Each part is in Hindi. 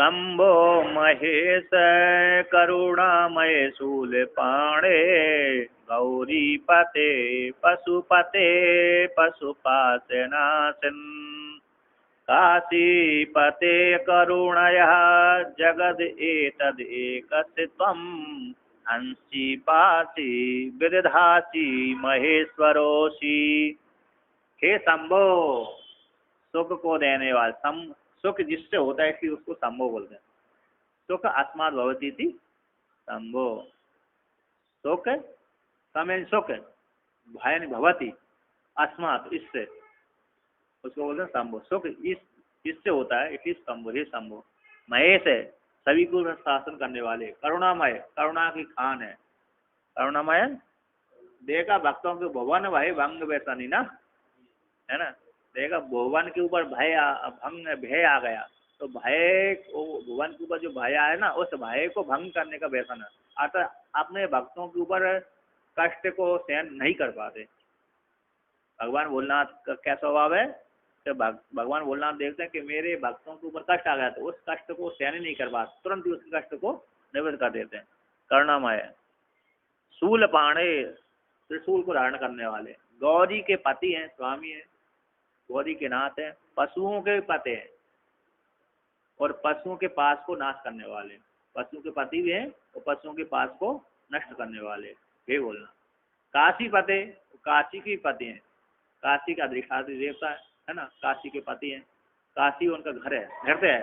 शंभो महेश करुणामय शूलपाणे गौरीपते पशुपते पशुपाशनाशन काशीपते करुणया जगद एतदेकस्य त्वं हंसी पासी विदधासी महेश्वरोषि। हे शंभो, सुख को देने वाले, सुख जिससे होता है इसलिए उसको शंभो बोलते हैं। सुख अस्मात् भवती थी शंभो, सुख समय सुख भयन भवती अस्मात् इससे, उसको बोलते हैं शंभो। सुख इससे होता है इसलिए शंभो। हे शंभो, महेश है, सभी को शासन करने वाले, करुणामय, करुणा की खान है, करुणामय। देखा भक्तों के भवन भाई भंग वैसा नहीं ना, है ना। देखा भुवन के ऊपर भय भंग भय आ गया, तो भय भुवन के ऊपर जो भय आया ना, उस भय को भंग करने का व्यसन है। अतः अपने भक्तों के ऊपर कष्ट को सहन नहीं कर पाते। भगवान भोलेनाथ का क्या स्वभाव है कि भगवान भोलेनाथ देखते हैं कि मेरे भक्तों के ऊपर कष्ट आ गया, तो उस कष्ट को सहन ही नहीं कर पाते, तुरंत ही उस कष्ट को निवृत्त कर देते हैं। करुणामय, शूलपाणे, त्रिशूल को धारण करने वाले, गौरी के पति हैं, स्वामी हैं, गौरी के नाथ हैं, पशुओं के पति हैं और पशुओं के पास को नाश करने वाले, पशुओं के पति भी हैं और पशुओं के पास को नष्ट करने वाले। हे बोलना। काशी पते, काशी के पति हैं, काशी का अधिष्ठात्री देवता है ना, काशी के पति हैं, काशी उनका घर है, हृदय है।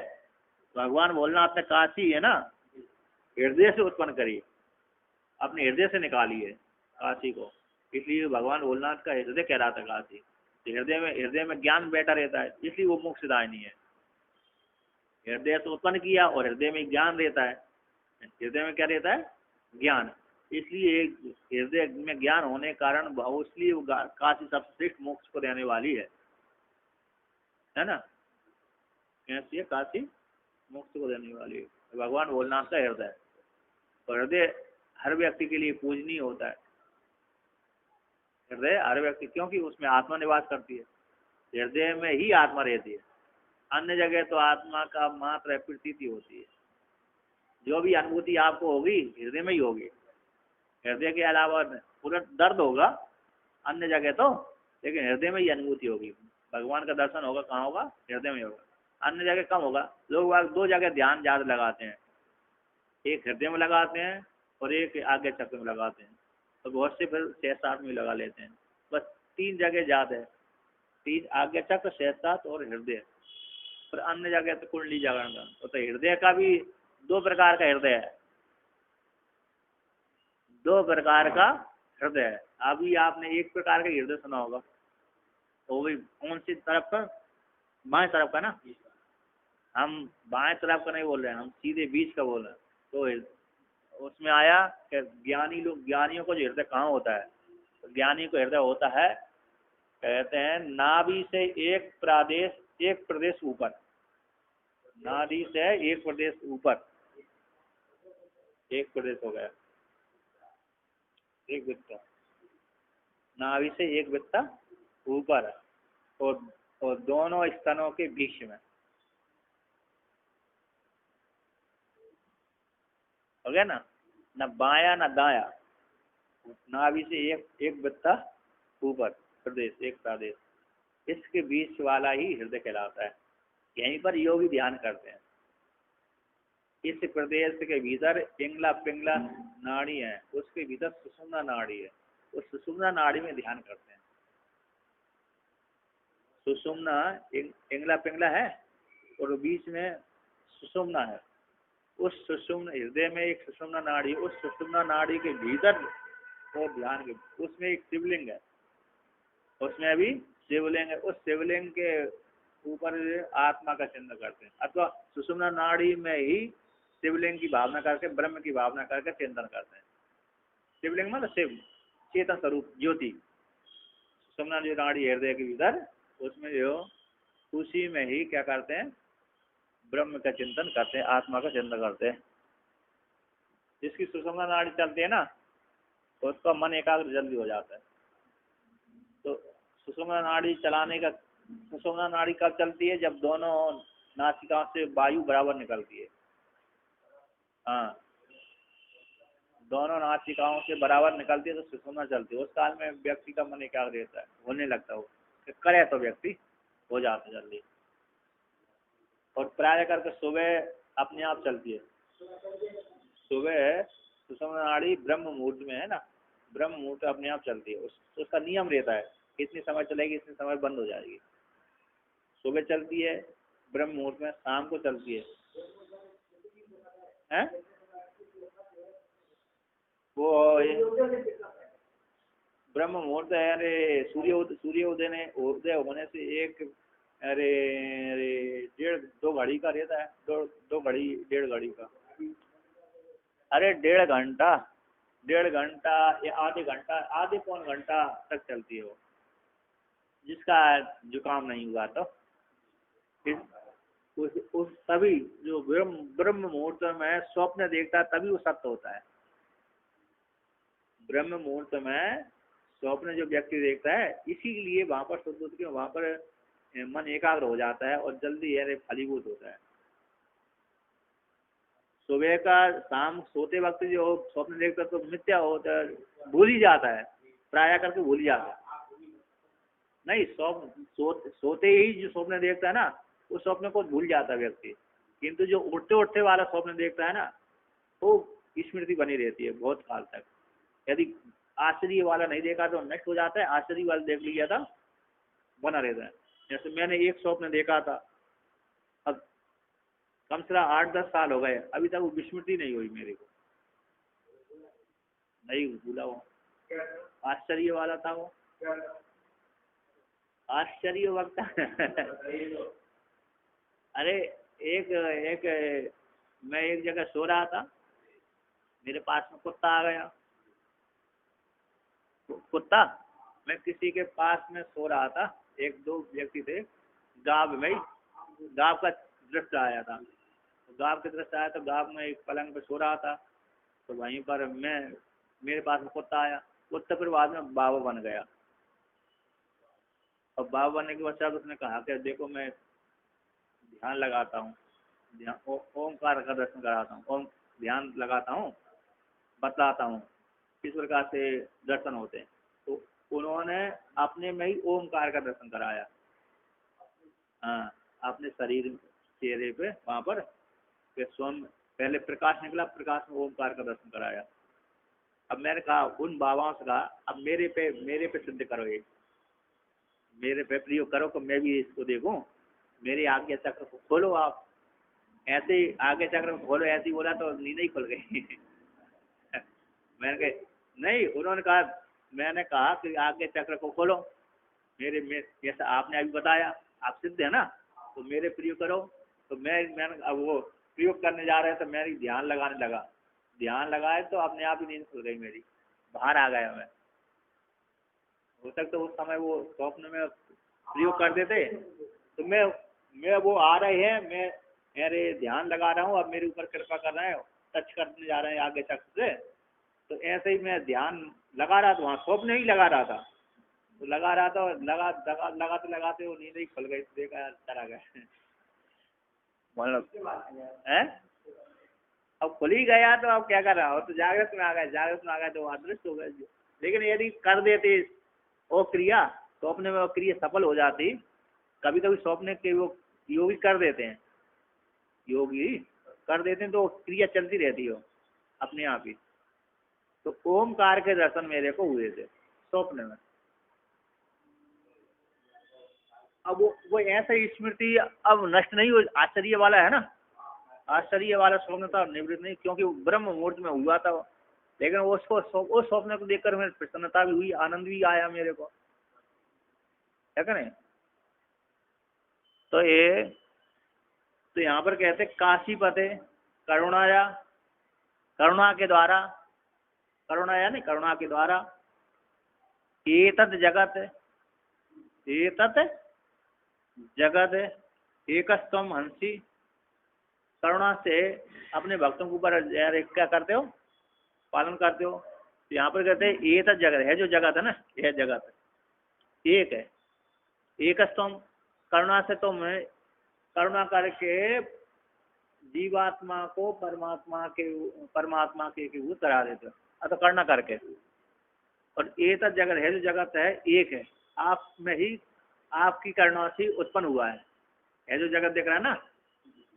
भगवान भोलेनाथ ने काशी है ना हृदय से उत्पन्न करी, अपने हृदय से निकाली है काशी को, इसलिए भगवान भोलेनाथ का हृदय कह रहा था काशी। हृदय में ज्ञान बैठा रहता है, इसलिए वो मोक्षदायिनी है। हृदय से उत्पन्न किया और हृदय में ज्ञान रहता है, हृदय में क्या रहता है, ज्ञान, इसलिए हृदय में ज्ञान होने के कारण इसलिए वो काशी सबसे श्रेष्ठ मोक्ष को देने वाली है ना। कैसी है काशी, मोक्ष को देने वाली है भगवान भोलेनाथ का हृदय। और हृदय हर व्यक्ति के लिए पूजनीय होता है, हृदय हर व्यक्ति, क्योंकि उसमें आत्मा निवास करती है, हृदय में ही आत्मा रहती है। अन्य जगह तो आत्मा का मात्र प्रतीति होती है, जो भी अनुभूति आपको होगी हृदय में ही होगी। हृदय के अलावा पूरा दर्द होगा अन्य जगह तो, लेकिन हृदय में ही अनुभूति होगी। भगवान का दर्शन होगा कहाँ होगा, हृदय में होगा, अन्य जगह कम होगा। लोग दो जगह ध्यान ज्यादा लगाते हैं, एक हृदय में लगाते हैं और एक आज्ञा चक्र में लगाते हैं, तो बहुत से फिर सहस्त्रार्थ में लगा लेते हैं। बस 3 जगह ज्यादा है, 3 आज्ञा चक्र, सहस्त्रार्थ और हृदय। पर अन्य जगह तो कुंडली जागरण का, तो हृदय का भी 2 प्रकार का हृदय है, 2 प्रकार का हृदय है। अभी आपने एक प्रकार का हृदय सुना होगा, वो भी कौन सी तरफ का, बाएं तरफ का ना, हम बाएं तरफ का नहीं बोल रहे हैं, हम सीधे बीच का बोल रहे हैं। तो उसमें आया कि ज्ञानियों को जो हृदय कहाँ होता है, तो ज्ञानी को हृदय होता है, कहते हैं नाभि से एक प्रदेश ऊपर, नाभि से एक प्रदेश ऊपर, एक प्रदेश हो गया, एक बित्ता, नाभि से एक बित्ता ऊपर और दोनों स्तनों के बीच में, हो गया ना, न बाया न दाया, नाभि से एक बित्ता ऊपर प्रदेश, एक प्रदेश, इसके बीच वाला ही हृदय कहलाता है। यहीं पर योगी ध्यान करते हैं। इस प्रदेश के भीतर पिंगला पिंगला नाड़ी है, उसके भीतर सुषुम्ना नाड़ी है, उस सुषुम्ना नाड़ी में ध्यान करते हैं। सुषुम्ना पिंगला पिंगला है और बीच में सुषुम्ना है, उस सुषुम्ना हृदय में एक सुषुम्ना नाड़ी, उस सुषुम्ना नाड़ी के भीतर वो ध्यान के, उसमें एक शिवलिंग है, उसमें अभी शिवलिंग है, उस शिवलिंग के ऊपर आत्मा का चिंतन करते हैं, अथवा सुषुम्ना नाड़ी में ही शिवलिंग की भावना करके, ब्रह्म की भावना करके चिंतन करते हैं। शिवलिंग मतलब शिव, चेतन स्वरूप ज्योति, सुषुम्ना जो नाड़ी हृदय के भीतर, उसमें जो उसी में ही क्या करते हैं, ब्रह्म का चिंतन करते हैं, आत्मा का चिंतन करते हैं। जिसकी सुषुम्ना नाड़ी चलती है ना, तो उसका मन एकाग्र जल्दी हो जाता है। तो सुषुम्ना नाड़ी चलाने का, सुषुम्ना नाड़ी कब चलती है, जब दोनों नासिका से वायु बराबर निकलती है। हाँ, दोनों नासिकाओं से बराबर निकलती है तो सुषुम्ना चलती है। उस काल में व्यक्ति का मन एकाग्र रहता है, होने लगता है, वो करे तो व्यक्ति हो जाता है जल्दी। और प्राय करके सुबह अपने आप चलती है। सुबह सुषुम्ना नाड़ी ब्रह्म मुहूर्त में है ना, ब्रह्म मुहूर्त अपने आप चलती है। उसका नियम रहता है, कितनी समय चलेगी, इतने समय बंद हो जाएगी। सुबह चलती है ब्रह्म मुहूर्त में, शाम को चलती है। हैं? वो ब्रह्म मुहूर्त है, अरे सूर्य उदय होने से एक, अरे अरे 1.5-2 घड़ी का रहता है, दो घड़ी 1.5 घड़ी का। अरे 1.5 घंटा या आधे घंटा, आधे पौन घंटा तक चलती है वो, जिसका जुकाम नहीं हुआ तो। उस तभी जो ब्रह्म मुहूर्त में स्वप्न देखता है तभी वो सत्य होता है। ब्रह्म मुहूर्त में स्वप्न जो व्यक्ति देखता है, इसीलिए वहां पर शुद्ध, वहां पर मन एकाग्र हो जाता है और जल्दी यानी फलीभूत होता है। सुबह का शाम सोते वक्त जो स्वप्न देखता है तो मिथ्या होता है, भूल ही जाता है, प्राय करके भूल ही जाता है। नहीं, सोते ही जो स्वप्न देखता है ना, उस स्वप्न को भूल जाता है व्यक्ति। किंतु जो उठते उठते वाला स्वप्न देखता है ना, वो स्मृति बनी रहती है बहुत काल तक। यदि आश्चर्य वाला नहीं देखा तो नष्ट हो जाता है, आश्चर्य वाला देख लिया था बना रहता है। जैसे मैंने एक स्वप्न देखा था, अब कम से कम 8-10 साल हो गए, अभी तक वो विस्मृति नहीं हुई मेरे को, नहीं भूला वो। आश्चर्य वाला था वो, आश्चर्य वक्त अरे एक एक मैं एक जगह सो रहा था, मेरे पास में कुत्ता आ गया। कुत्ता, मैं किसी के पास में सो रहा था, 1-2 व्यक्ति थे, गाँव में, गाँव का दृश्य आया था। गाँव के दृश्य आया तो गाँव में एक पलंग पे सो रहा था, तो वहीं पर मेरे पास में कुत्ता आया। कुत्ता फिर बाद में बाबा बन गया, और बाबा बनने के पश्चात उसने कहा कि देखो मैं ध्यान लगाता हूँ, ओमकार का दर्शन कराता हूँ, ओम ध्यान लगाता हूँ, बतलाता हूँ किस प्रकार से दर्शन होते हैं। तो उन्होंने अपने में ही ओमकार का दर्शन कराया। हाँ, अपने शरीर चेहरे पे वहाँ पर स्वयं पहले प्रकाश निकला, प्रकाश में ओमकार का दर्शन कराया। अब मैंने कहा उन बाबाओं से कहा, अब मेरे पे सिद्ध करो, ये मेरे पे प्रयोग करो तो मैं भी इसको देखूं, मेरे आज्ञा चक्र को खोलो आप। ऐसे ही आगे चक्र को खोलो, ऐसे ही बोला तो नींद ही खुल गई मैंने कहा नहीं, उन्होंने कहा, मैंने कहा कि आगे चक्र को खोलो, मेरे जैसा आपने अभी बताया, आप सिद्ध है ना, तो मेरे प्रयोग करो। तो मैंने अब वो प्रयोग करने जा रहे हैं तो मैं ध्यान लगाने लगा, ध्यान लगाए तो अपने आप ही नींद खुल गई मेरी, बाहर आ गया मैं। हो सकता उस समय वो स्वप्न में प्रयोग कर देते तो मैं वो आ रहे हैं, मैं मेरे ध्यान लगा रहा हूँ, अब मेरे ऊपर कृपा कर रहे हैं, टच करने जा रहे हैं आगे चक्र से, तो ऐसे ही मैं ध्यान लगा रहा था, वहाँ स्वप्न ही लगा रहा था, तो लगा रहा था, लगाते वो नींद ही खुल गई, देखा यार चला गया मतलब है। अब खुल ही गया तो अब क्या कर रहा हो, तो जागृत में आ गए, जागृत में आ गए तो अदृश्य हो गए। लेकिन यदि कर देते वो क्रिया, स्वप्न में वो क्रिया सफल हो जाती। कभी कभी स्वप्न के वो योगी कर देते हैं, योगी कर देते हैं तो क्रिया चलती रहती हो अपने आप ही। तो ओमकार के दर्शन मेरे को हुए थे स्वप्न में। अब वो ऐसा स्मृति अब नष्ट नहीं हो, आश्चर्य वाला है ना, आश्चर्य वाला स्वप्न था, निवृत्त नहीं, क्योंकि ब्रह्म मुहूर्त में हुआ था। लेकिन उसको उस स्वप्न को देखकर मेरी प्रसन्नता भी हुई, आनंद भी आया मेरे को, है कि नहीं। तो यहाँ पर कहते काशीपते करुणाया, करुणा के द्वारा, करुणाया नहीं, करुणा के द्वारा, एतत् जगत, एतत् जगत एकस्तम हंसी, करुणा से अपने भक्तों के ऊपर क्या करते हो, पालन करते हो। तो यहाँ पर कहते हैं एतत् जगत है, जो जगत है ना, यह जगत एक है, एकस्तम, करुणा से तुम करुणा करके जीवात्मा को परमात्मा के भूत करा देते हो, अतः करुणा करके। और एक जगत है, जो जगत है एक है, आप में ही आपकी करुणा से उत्पन्न हुआ है। ये जो जगत दिख रहा है ना,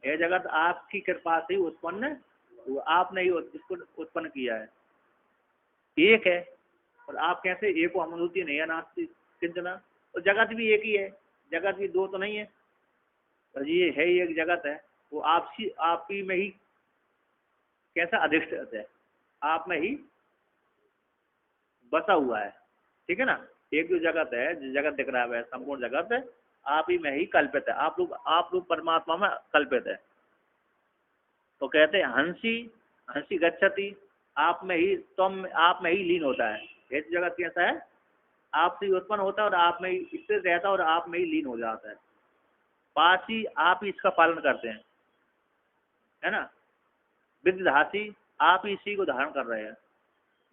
यह जगत आपकी कृपा से ही उत्पन्न हुआ, आपने ही इसको उत्पन्न किया है। एक है, और आप कैसे एक को अनुभूति नहीं है नास्ति किंचना, तो जगत भी एक ही है, जगत भी दो तो नहीं है। और ये है, एक जगत है, वो आप ही में ही कैसा अधिष्ठित है, आप में ही बसा हुआ है। ठीक है ना, एक जो जगत है, जो जगत दिख रहा है संपूर्ण जगत है आप ही में ही कल्पित है, आप लोग परमात्मा में कल्पित है। तो कहते हैं हंसी हंसी गच्छति, आप में ही आप में ही लीन होता है। ये जगत कैसा है, आपसे ही उत्पन्न होता है और आप में ही स्थिर रहता है और आप में ही लीन हो जाता है। पासी, आप ही इसका पालन करते हैं, है ना। विद्धासी, आप ही इसी को धारण कर रहे हैं।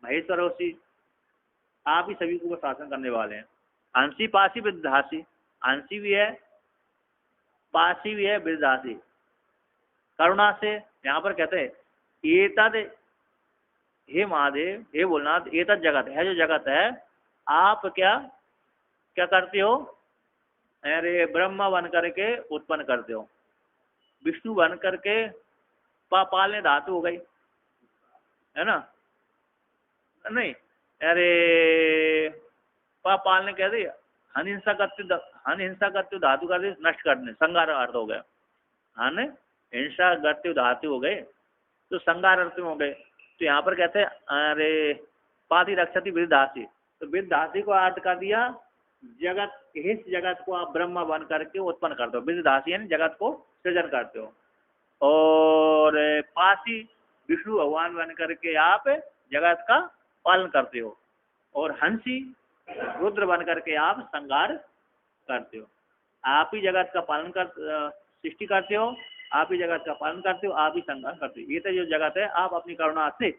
महेश्वरोसी, आप ही सभी को शासन करने वाले हैं। हंसी पासी विद्धासी, हंसी भी है, पासी भी है, विद्धासी। करुणा से यहाँ पर कहते हैं एतद, हे महादेव, हे भोलनाथ, एतद जगत है, जो जगत है आप क्या क्या करते हो, अरे ब्रह्मा बन करके उत्पन्न करते हो, विष्णु बन करके पालने धातु हो गई, है ना, नहीं, अरे पालने कहते हिंसा करते धातु का नष्ट करने, संगार अर्थ हो गया। हन हिंसा करते धातु हो गए तो संगार अर्थ में हो गए। तो यहाँ पर कहते हैं अरे पाति रक्षति विद्धासी, तो विद्धासी को अर्थ कर दिया जगत, इस जगत को आप ब्रह्मा बन करके उत्पन्न करते हो, विद्धासी यानी जगत को सृजन करते हो। और पासी, विष्णु भगवान बन करके आप जगत का पालन करते हो। और हंसी, रुद्र बन करके आप संहार करते हो। आप ही जगत का पालन कर सृष्टि करते हो, आप ही जगत का पालन करते हो, आप ही संहार करते हो। ये तो जो जगत है आप अपनी करुणा से,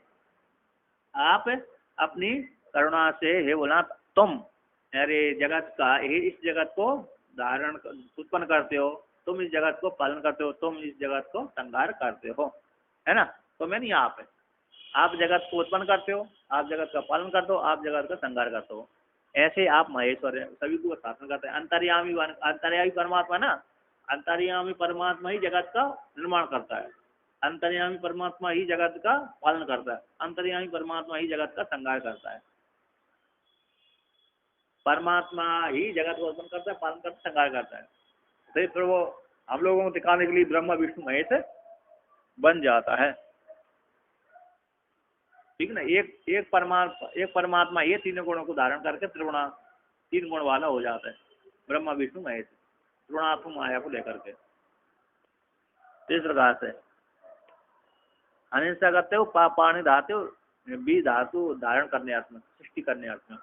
आप अपनी करुणा से हे बोला तुम अरे जगत का, इस जगत को धारण उत्पन्न करते हो, तुम इस जगत को पालन करते हो, तुम इस जगत को संहार करते हो, है ना। तो मैं नहीं, आप जगत को उत्पन्न करते हो, आप जगत का पालन करते हो, आप जगत का संहार करते हो। ऐसे आप महेश्वर हैं, सभी को शासन करते हैं। अंतर्यामी परमात्मा ना, अंतर्यामी परमात्मा ही जगत का निर्माण करता है, अंतर्यामी परमात्मा ही जगत का पालन करता है, अंतर्यामी परमात्मा ही जगत का संहार करता है। परमात्मा ही जगत को उत्पन्न करता है, पालन करता है, संहार करता है। तो फिर वो हम लोगों को दिखाने के लिए ब्रह्मा विष्णु महेश बन जाता है। ठीक ना, एक परमात्मा ये तीनों गुणों को धारण करके तीन गुण वाला हो जाता है, ब्रह्मा विष्णु महेश, त्रिगुणात्मक माया को लेकर के। इस प्रकार से अहिंसा करते हो, पापानि धातु, बी धातु धारण करने अर्थ में, सृष्टि करने अर्थ में।